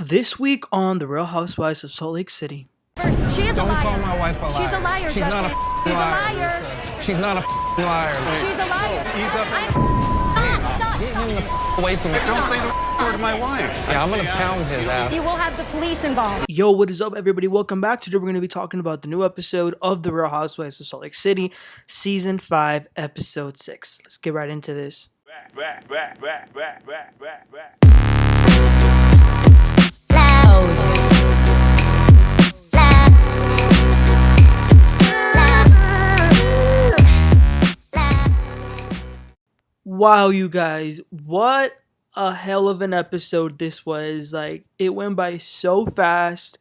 This week on The Real Housewives of Salt Lake City. She is a liar. Don't call my wife a liar. She's a liar, She's Justin. not a She's liar. a liar. She's not a liar. She's a liar. Ease up. Stop. Get him the away from me. Don't say the word to my wife. Yeah, I'm gonna pound his ass. You will have the police involved. Yo, what is up, everybody? Welcome back. Today we're going to be talking about the new episode of The Real Housewives of Salt Lake City, Season 5, Episode 6. Let's get right into this. Wow, you guys, what a hell of an episode this was. Like, it went by so fast.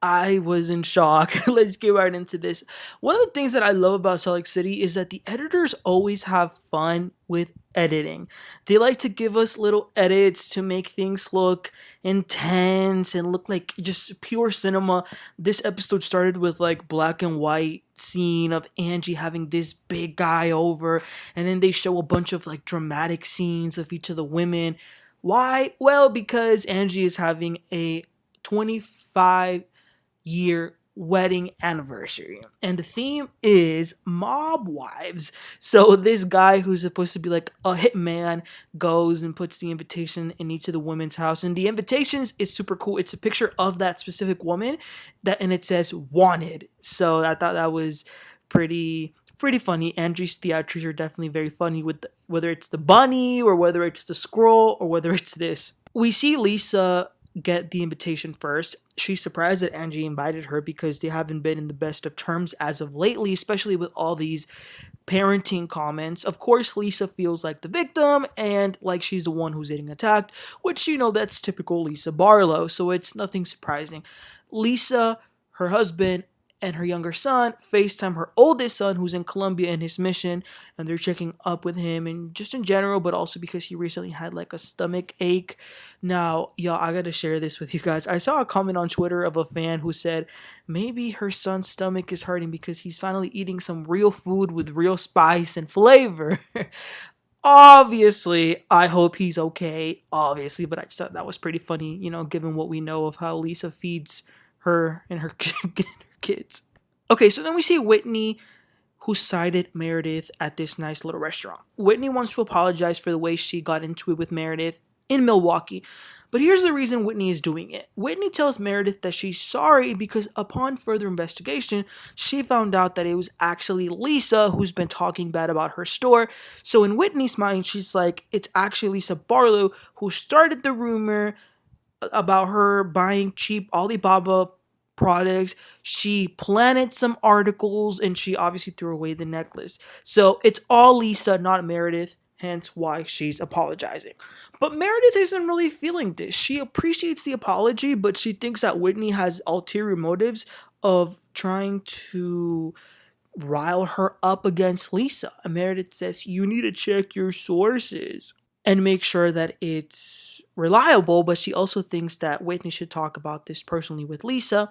I was in shock. Let's get right into this. One of the things that I love about Salt Lake City is that the editors always have fun with editing. They like to give us little edits to make things look intense and look like just pure cinema. This episode started with like black and white scene of Angie having this big guy over, and then they show a bunch of like dramatic scenes of each of the women. Why? Well, because Angie is having a 25-year wedding anniversary, and the theme is mob wives. So this guy who's supposed to be like a hitman goes and puts the invitation in each of the women's house, and the invitations is super cool. It's a picture of that specific woman and it says wanted. So I thought that was pretty funny. Angie's theatrics are definitely very funny with whether it's the bunny or whether it's the scroll or whether it's this. We see Lisa get the invitation first. She's surprised that Angie invited her because they haven't been in the best of terms as of lately, especially with all these parenting comments. Of course, Lisa feels like the victim and like she's the one who's getting attacked, which, you know, that's typical Lisa Barlow, so it's nothing surprising. Lisa, her husband, and her younger son FaceTime her oldest son who's in Colombia in his mission, and they're checking up with him and just in general, but also because he recently had like a stomach ache. Now, y'all, I gotta share this with you guys. I saw a comment on Twitter of a fan who said maybe her son's stomach is hurting because he's finally eating some real food with real spice and flavor. Obviously, I hope he's okay, obviously, but I just thought that was pretty funny, you know, given what we know of how Lisa feeds her and her kids. Okay, so then we see Whitney, who cited Meredith at this nice little restaurant. Whitney wants to apologize for the way she got into it with Meredith in Milwaukee. But here's the reason Whitney is doing it. Whitney tells Meredith that she's sorry because upon further investigation, she found out that it was actually Lisa who's been talking bad about her store. So in Whitney's mind, she's like, it's actually Lisa Barlow who started the rumor about her buying cheap Alibaba products. She planted some articles and she obviously threw away the necklace. So it's all Lisa, not Meredith, hence why she's apologizing. But Meredith isn't really feeling this. She appreciates the apology, but she thinks that Whitney has ulterior motives of trying to rile her up against Lisa. And Meredith says, you need to check your sources and make sure that it's reliable, but she also thinks that Whitney should talk about this personally with Lisa.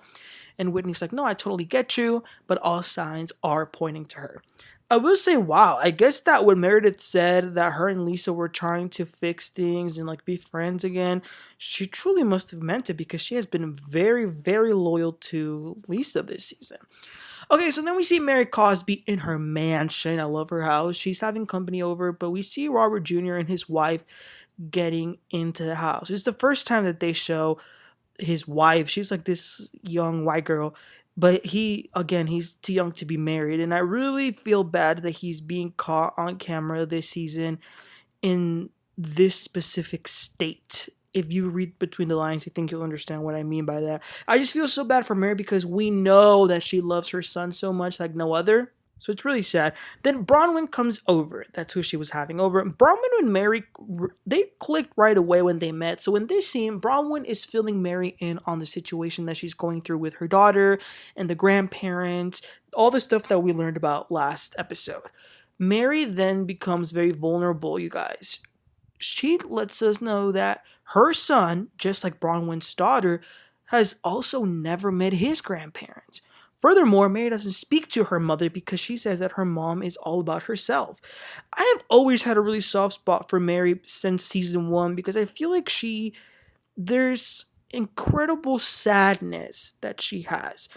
And Whitney's like, no, I totally get you, but all signs are pointing to her. I will say, wow, I guess that when Meredith said that her and Lisa were trying to fix things and like be friends again, she truly must have meant it because she has been very, very loyal to Lisa this season. Okay, so then we see Mary Cosby in her mansion. I love her house. She's having company over, but we see Robert Jr. and his wife getting into the house. It's the first time that they show his wife. She's like this young white girl, but he's too young to be married. And I really feel bad that he's being caught on camera this season in this specific state. If you read between the lines, I think you'll understand what I mean by that. I just feel so bad for Mary because we know that she loves her son so much like no other. So it's really sad. Then Bronwyn comes over. That's who she was having over. Bronwyn and Mary, they clicked right away when they met. So in this scene, Bronwyn is filling Mary in on the situation that she's going through with her daughter and the grandparents, all the stuff that we learned about last episode. Mary then becomes very vulnerable, you guys. She lets us know that her son, just like Bronwyn's daughter, has also never met his grandparents. Furthermore, Mary doesn't speak to her mother because she says that her mom is all about herself. I have always had a really soft spot for Mary since season 1 because I feel like there's incredible sadness that she has.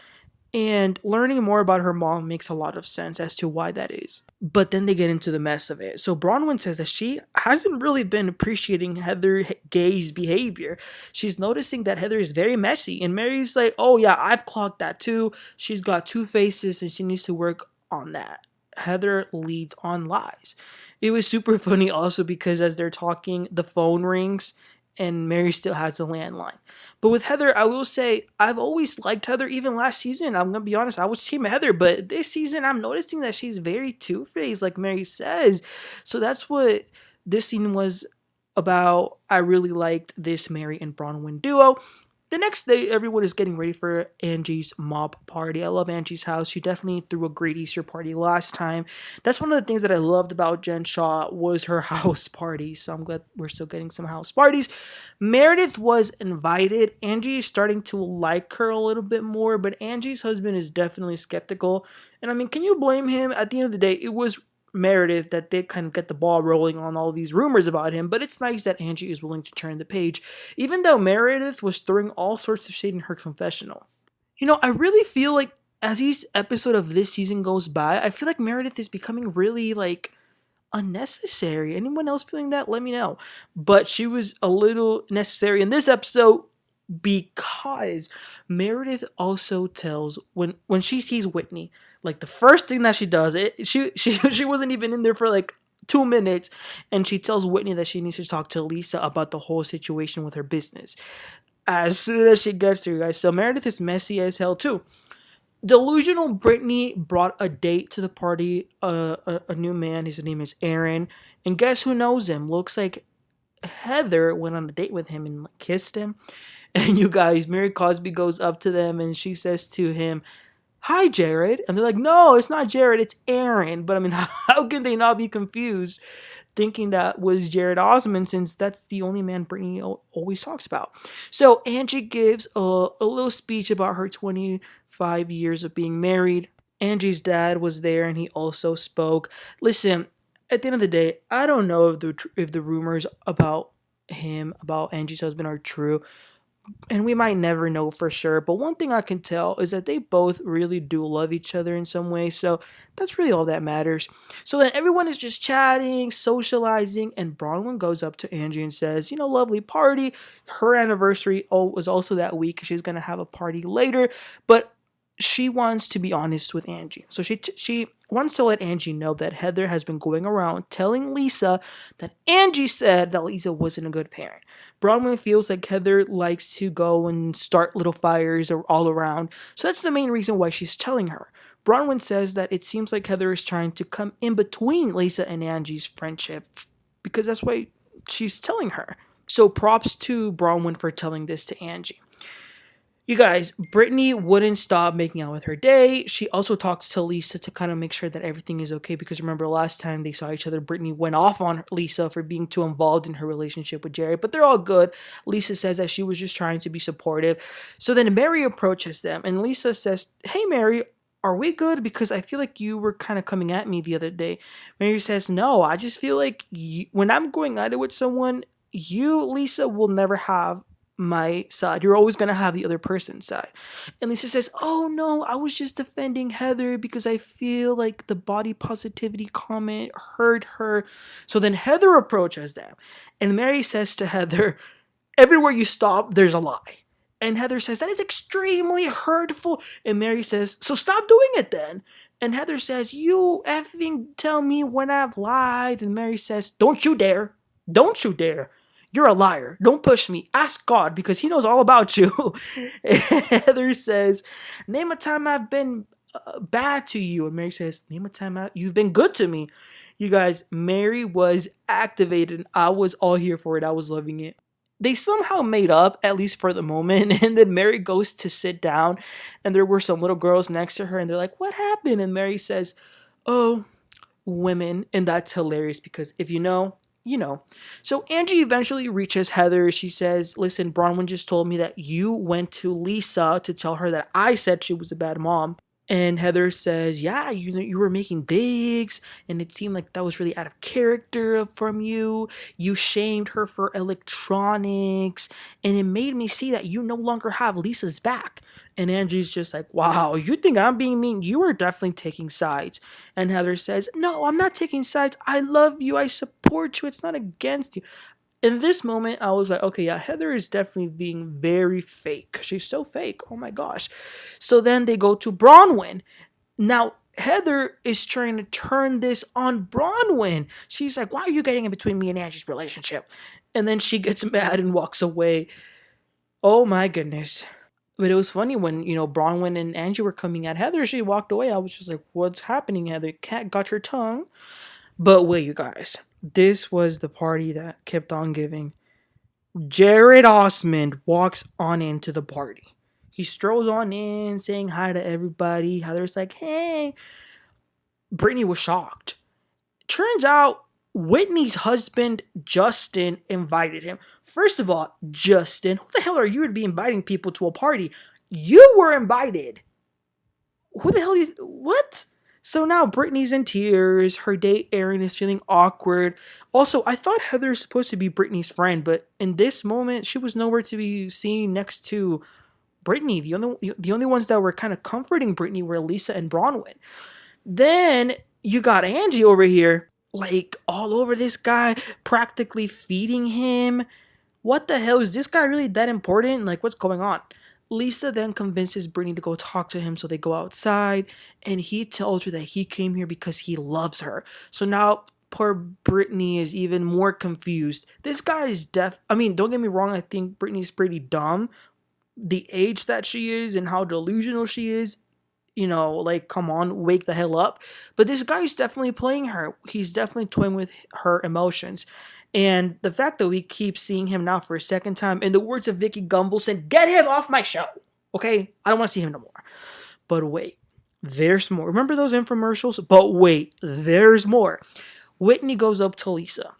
And learning more about her mom makes a lot of sense as to why that is. But then they get into the mess of it. So Bronwyn says that she hasn't really been appreciating Heather Gay's behavior. She's noticing that Heather is very messy. And Mary's like, oh yeah, I've clocked that too. She's got two faces and she needs to work on that. Heather leads on lies. It was super funny also because as they're talking, the phone rings and Mary still has a landline. But with Heather, I will say, I've always liked Heather. Even last season, I'm going to be honest, I was team Heather. But this season, I'm noticing that she's very two-faced, like Mary says. So that's what this scene was about. I really liked this Mary and Bronwyn duo. The next day, everyone is getting ready for Angie's mob party. I love Angie's house. She definitely threw a great Easter party last time. That's one of the things that I loved about Jen Shaw was her house party. So I'm glad we're still getting some house parties. Meredith was invited. Angie is starting to like her a little bit more, but Angie's husband is definitely skeptical. And I mean, can you blame him? At the end of the day, it was Meredith that did kind of get the ball rolling on all these rumors about him, but it's nice that Angie is willing to turn the page, even though Meredith was throwing all sorts of shade in her confessional. You know, I really feel like as each episode of this season goes by, I feel like Meredith is becoming really like unnecessary. Anyone else feeling that? Let me know. But she was a little necessary in this episode because Meredith also tells when she sees Whitney, like the first thing that she does, she wasn't even in there for like 2 minutes, and she tells Whitney that she needs to talk to Lisa about the whole situation with her business as soon as she gets there, guys. So Meredith is messy as hell too. Delusional Britney brought a date to the party, a new man. His name is Aaron, and guess who knows him? Looks like Heather went on a date with him and kissed him. And you guys, Mary Cosby goes up to them and she says to him, "Hi, Jared." And they're like, "No, it's not Jared, it's Aaron." But I mean, how can they not be confused thinking that was Jared Osmond, since that's the only man Britney always talks about. So Angie gives a little speech about her 25 years of being married. Angie's dad was there and he also spoke. Listen, at the end of the day, I don't know if the rumors about Angie's husband are true. And we might never know for sure, but one thing I can tell is that they both really do love each other in some way, so that's really all that matters. So then everyone is just chatting, socializing, and Bronwyn goes up to Angie and says, lovely party. Her anniversary was also that week. She's going to have a party later, but she wants to be honest with Angie. So she wants to let Angie know that Heather has been going around telling Lisa that Angie said that Lisa wasn't a good parent. Bronwyn feels like Heather likes to go and start little fires all around. So that's the main reason why she's telling her. Bronwyn says that it seems like Heather is trying to come in between Lisa and Angie's friendship because that's why she's telling her. So props to Bronwyn for telling this to Angie. You guys, Britney wouldn't stop making out with her day. She also talks to Lisa to kind of make sure that everything is okay, because remember last time they saw each other, Britney went off on Lisa for being too involved in her relationship with Jared, but they're all good. Lisa says that she was just trying to be supportive. So then Mary approaches them and Lisa says, "Hey Mary, are we good? Because I feel like you were kind of coming at me the other day." Mary says, "No, I just feel like when I'm going at it with someone, you, Lisa, will never have my side. You're always going to have the other person's side." And Lisa says, "Oh no, I was just defending Heather because I feel like the body positivity comment hurt her." So then Heather approaches them and Mary says to Heather, "Everywhere you stop, there's a lie." And Heather says, "That is extremely hurtful." And Mary says, "So stop doing it then." And Heather says, "You effing tell me when I've lied." And Mary says, "Don't you dare. Don't you dare. You're a liar. Don't push me. Ask God because he knows all about you." Heather says, "Name a time I've been bad to you." And Mary says, "Name a time you've been good to me." You guys, Mary was activated. I was all here for it. I was loving it. They somehow made up, at least for the moment. And then Mary goes to sit down and there were some little girls next to her and they're like, "What happened?" And Mary says, "Oh, women." And that's hilarious because if you know, you know. So Angie eventually reaches Heather. She says, "Listen, Bronwyn just told me that you went to Lisa to tell her that I said she was a bad mom." And Heather says, yeah, you were making digs, and it seemed like that was really out of character from you. You shamed her for electronics, and it made me see that you no longer have Lisa's back. And Angie's just like, wow, you think I'm being mean? You are definitely taking sides. And Heather says, no, I'm not taking sides. I love you. I support you. It's not against you. In this moment, I was like, okay, yeah, Heather is definitely being very fake. She's so fake. Oh my gosh. So then they go to Bronwyn. Now, Heather is trying to turn this on Bronwyn. She's like, why are you getting in between me and Angie's relationship? And then she gets mad and walks away. Oh my goodness. But it was funny when, Bronwyn and Angie were coming at Heather. She walked away. I was just like, what's happening, Heather? Cat got your tongue. But wait, you guys. This was the party that kept on giving. Jared Osmond walks on into the party. He strolls on in, saying hi to everybody. Heather's like, hey. Britney was shocked. Turns out Whitney's husband, Justin, invited him. First of all, Justin, who the hell are you to be inviting people to a party? You were invited. Who the hell what? So now Britney's in tears. Her date, Aaron, is feeling awkward. Also, I thought Heather was supposed to be Britney's friend, but in this moment, she was nowhere to be seen next to Britney. The only ones that were kind of comforting Britney were Lisa and Bronwyn. Then you got Angie over here, like all over this guy, practically feeding him. What the hell? Is this guy really that important? Like, what's going on? Lisa then convinces Britney to go talk to him, so they go outside, and he tells her that he came here because he loves her. So now poor Britney is even more confused. This guy is deaf. I mean, don't get me wrong, I think Britney's pretty dumb. The age that she is and how delusional she is, like, come on, wake the hell up. But this guy's definitely playing her. He's definitely toying with her emotions. And the fact that we keep seeing him now for a second time, in the words of Vicky Gumbelson, get him off my show. Okay? I don't want to see him no more. But wait, there's more. Remember those infomercials? But wait, there's more. Whitney goes up to Lisa.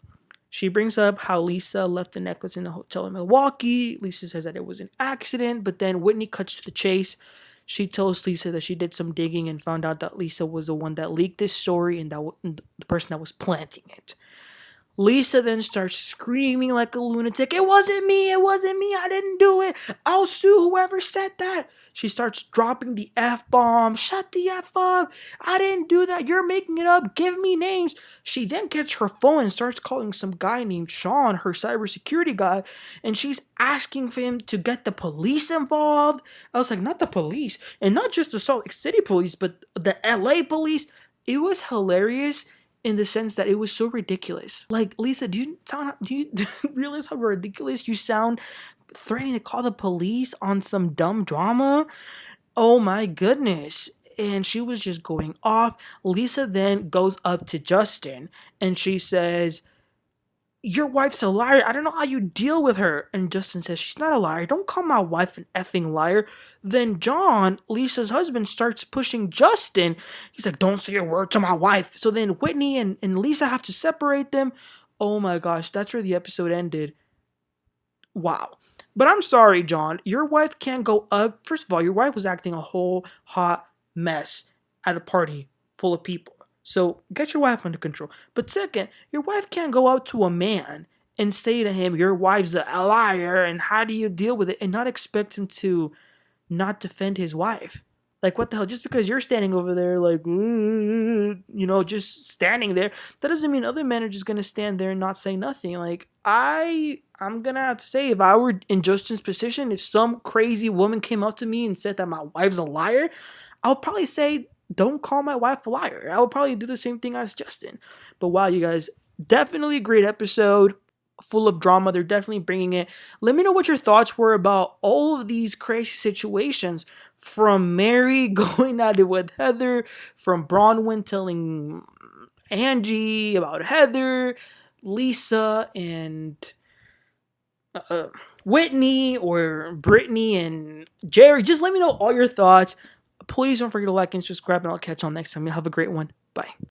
She brings up how Lisa left the necklace in the hotel in Milwaukee. Lisa says that it was an accident, but then Whitney cuts to the chase. She tells Lisa that she did some digging and found out that Lisa was the one that leaked this story and the person that was planting it. Lisa then starts screaming like a lunatic. It wasn't me, I didn't do it. I'll sue whoever said that. She starts dropping the F-bomb. Shut the F up. I didn't do that. You're making it up. Give me names. She then gets her phone and starts calling some guy named Shah, her cybersecurity guy, and she's asking for him to get the police involved. I was like, not the police, and not just the Salt Lake City police, but the LA police. It was hilarious in the sense that it was so ridiculous. Like, Lisa, do you realize how ridiculous you sound threatening to call the police on some dumb drama? Oh my goodness. And she was just going off. Lisa then goes up to Justin and she says, your wife's a liar. I don't know how you deal with her. And Justin says, she's not a liar. Don't call my wife an effing liar. Then John, Lisa's husband, starts pushing Justin. He's like, don't say a word to my wife. So then Whitney and Lisa have to separate them. Oh my gosh, that's where the episode ended. Wow. But I'm sorry, John. Your wife can't go up. First of all, your wife was acting a whole hot mess at a party full of people. So get your wife under control. But second, your wife can't go out to a man and say to him, your wife's a liar, and how do you deal with it, and not expect him to not defend his wife. Like, what the hell? Just because you're standing over there like, just standing there, that doesn't mean other men are just going to stand there and not say nothing. Like, I'm going to have to say, if I were in Justin's position, if some crazy woman came up to me and said that my wife's a liar, I'll probably say, don't call my wife a liar. I would probably do the same thing as Justin. But wow, you guys, definitely a great episode. Full of drama. They're definitely bringing it. Let me know what your thoughts were about all of these crazy situations. From Mary going at it with Heather, from Bronwyn telling Angie about Heather, Lisa and Whitney, or Britney and Jerry. Just let me know all your thoughts. Please don't forget to like and subscribe, and I'll catch you all next time. You have a great one. Bye.